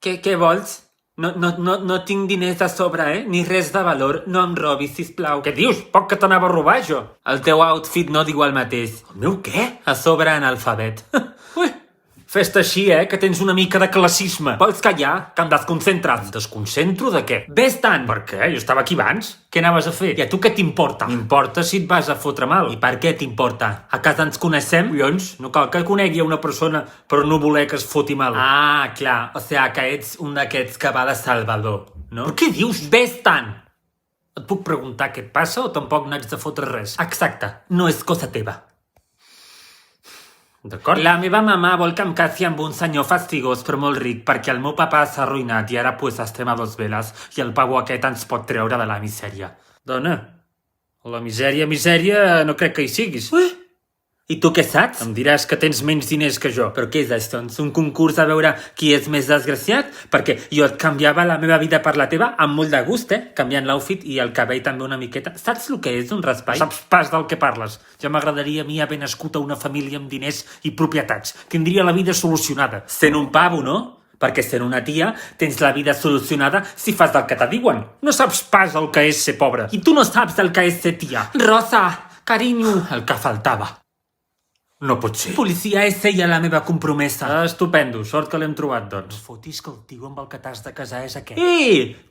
Què vols? No tinc diners a sobre, Ni res de valor. No em robis, sisplau. Què dius? Poc que t'anava a robar, jo. El teu outfit no diu el mateix. El meu què? A sobre analfabet. Ui, fes-te així, que tens una mica de classisme. Vols callar? Que em desconcentres. Em desconcentro de què? Ves tant! Per què? Jo estava aquí abans. Què anaves a fer? I a tu què t'importa? M'importa si et vas a fotre mal. I per què t'importa? A casa ens coneixem? Collons, no cal que conegui una persona per no voler que es foti mal. Ah, clar. O sigui que ets un d'aquests que va de Salvador, no? Però què dius? Ves tant! Et puc preguntar què et passa o tampoc n'haig de fotre res? Exacte. No és cosa teva. D'acord? La meva mama vol que em casi amb un senyor fastigós però molt ric perquè el meu papa s'ha arruïnat i ara pues estem a dos veles i el pavo aquest ens pot treure de la misèria. Dona, la misèria no crec que hi siguis. I tu què saps? Em diràs que tens menys diners que jo. Però què és això? És un concurs a veure qui és més desgraciat? Perquè jo et canviava la meva vida per la teva amb molt de gust, canviant l'outfit i el cabell també una miqueta. Saps el que és un raspall? Saps pas del que parles. Ja m'agradaria a mi haver nascut a una família amb diners i propietats. Tindria la vida solucionada. Sent un pavo, no? Perquè sent una tia tens la vida solucionada si fas el que te diuen. No saps pas el que és ser pobre. I tu no saps el que és ser tia. Rosa, carinyo. El que faltava. No pot ser. Policia és ella la meva compromesa. Estupendo, sort que l'hem trobat, doncs. No fotis que el tio amb el que t'has de casar és aquest.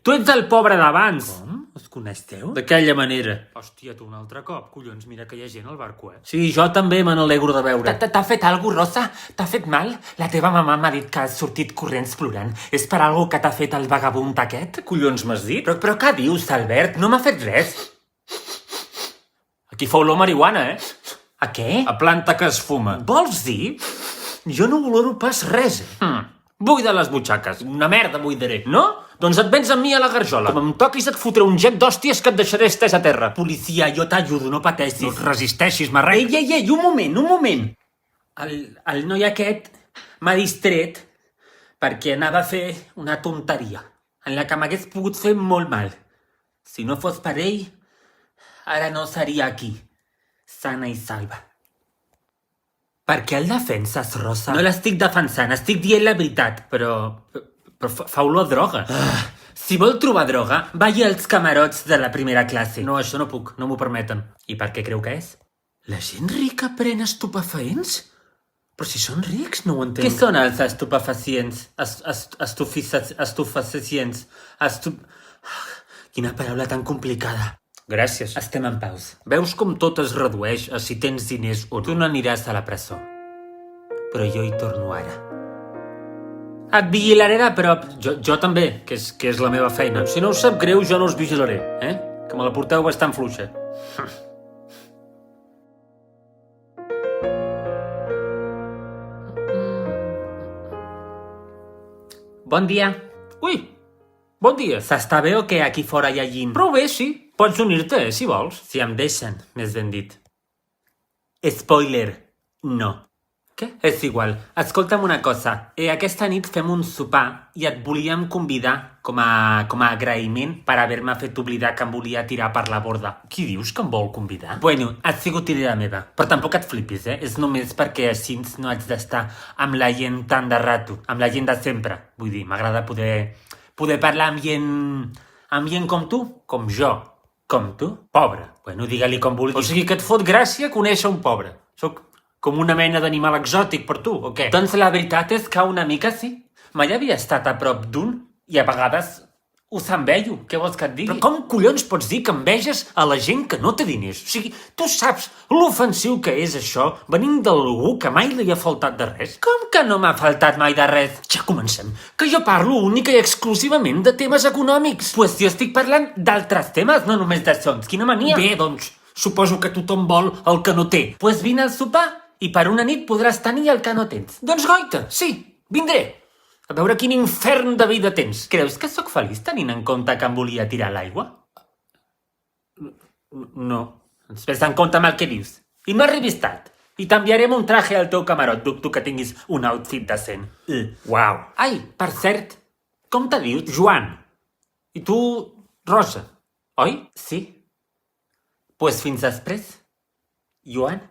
Tu ets el pobre d'abans. Com? Us coneixeu? D'aquella manera. Hòstia, tu un altre cop. Collons, mira que hi ha gent al barco, Sí, jo també me n'alegro de veure. T'ha fet alguna cosa, Rosa? T'ha fet mal? La teva mamà m'ha dit que has sortit corrents plorant. És per alguna que t'ha fet el vagabund aquest? Collons m'has dit? Però què dius, Albert? No m'ha fet res. Aquí fa olor marihuana, A què? A planta que es fuma. Vols dir? Jo no oloro pas res, Buida les butxaques. Una merda buidaré. No? Doncs et vens amb mi a la garjola. Com em toquis et fotré un jet d'hòsties que et deixaré estès a terra. Policia, jo t'ajudo, no pateixis. No et resisteixis, marrec. Ei, un moment. El noi aquest m'ha distret perquè anava a fer una tonteria en la que m'hagués pogut fer molt mal. Si no fos per ell, ara no seria aquí. Sana i salva. Per què el defenses, Rosa? No l'estic defensant, estic dient la veritat, però fa olor a droga. Si vol trobar droga, vagi als camarots de la primera classe. No, això no puc, no m'ho permeten. I per què creu que és? La gent rica pren estupefaents? Però si són rics, no ho entenc. Què són els estupefacients? Estupefacients. Quina paraula tan complicada. Gràcies. Estem en paus. Veus com tot es redueix a si tens diners o no? Tu no aniràs a la presó. Però jo hi torno ara. Et vigilaré a prop. Jo també, que és la meva feina. Si no us sap greu, jo no us vigilaré, Que me la porteu bastant fluixa. Bon dia. Ui, bon dia. S'està bé o què aquí fora hi ha llint? Prou bé, sí. Pots unir-te, si vols. Si em deixen, més ben dit. Spoiler, no. Què? És igual. Escolta'm una cosa. Aquesta nit fem un sopar i et volíem convidar com a agraïment per haver-me fet oblidar que em volia tirar per la borda. Qui dius que em vol convidar? Bueno, ha sigut idea meva. Però tampoc et flipis, És només perquè així no haig d'estar amb la gent tant de rato. Amb la gent de sempre. Vull dir, m'agrada poder parlar amb gent com tu, com jo. Com tu? Pobre. Bueno, digue-li com vulguis. O sigui que et fot gràcia conèixer un pobre. Soc com una mena d'animal exòtic per tu, o què? Doncs la veritat és que una mica sí. Mai havia estat a prop d'un i a vegades us envejo. Què vols que et digui? Però com collons pots dir que enveges a la gent que no té diners? O sigui, tu saps l'ofensiu que és això venint d'algú que mai li ha faltat de res? Com que no m'ha faltat mai de res? Ja comencem. Que jo parlo única i exclusivament de temes econòmics. Pues jo estic parlant d'altres temes, no només d'això. Quina mania. Bé, doncs, suposo que tothom vol el que no té. Pues vine al sopar i per una nit podràs tenir el que no tens. Doncs goita, sí, vindré. A veure quin infern de vida tens. Creus que sóc feliç tenint en compte que em volia tirar a l'aigua? No. Ens ves en compte amb el que dius. I no arribis tard. I t'enviarem un traje al teu camarot. Dubto que tinguis un outfit decent. Uau. Ai, per cert, com te dius? Joan. I tu, Rosa. Oi? Sí. Pues fins després. Joan.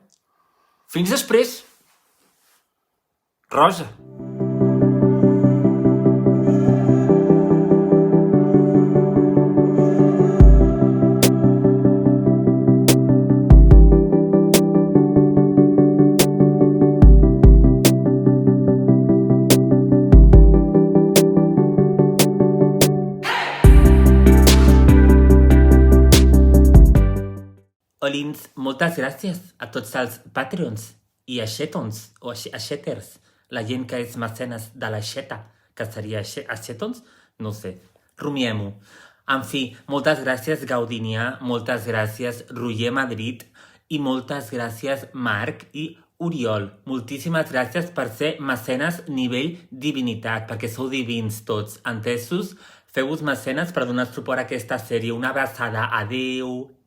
Fins després. Rosa. Moltes gràcies a tots els Patreons i aixetons o aixeters, la gent que és mecenes de l'aixeta, que seria aixetons, no sé, rumiem-ho. En fi, moltes gràcies Gaudinià, moltes gràcies Roger Madrid i moltes gràcies Marc i Oriol. Moltíssimes gràcies per ser mecenes nivell divinitat, perquè sou divins tots, entesos? Feu-vos mecenes per donar suport a aquesta sèrie. Una abraçada. Adeu.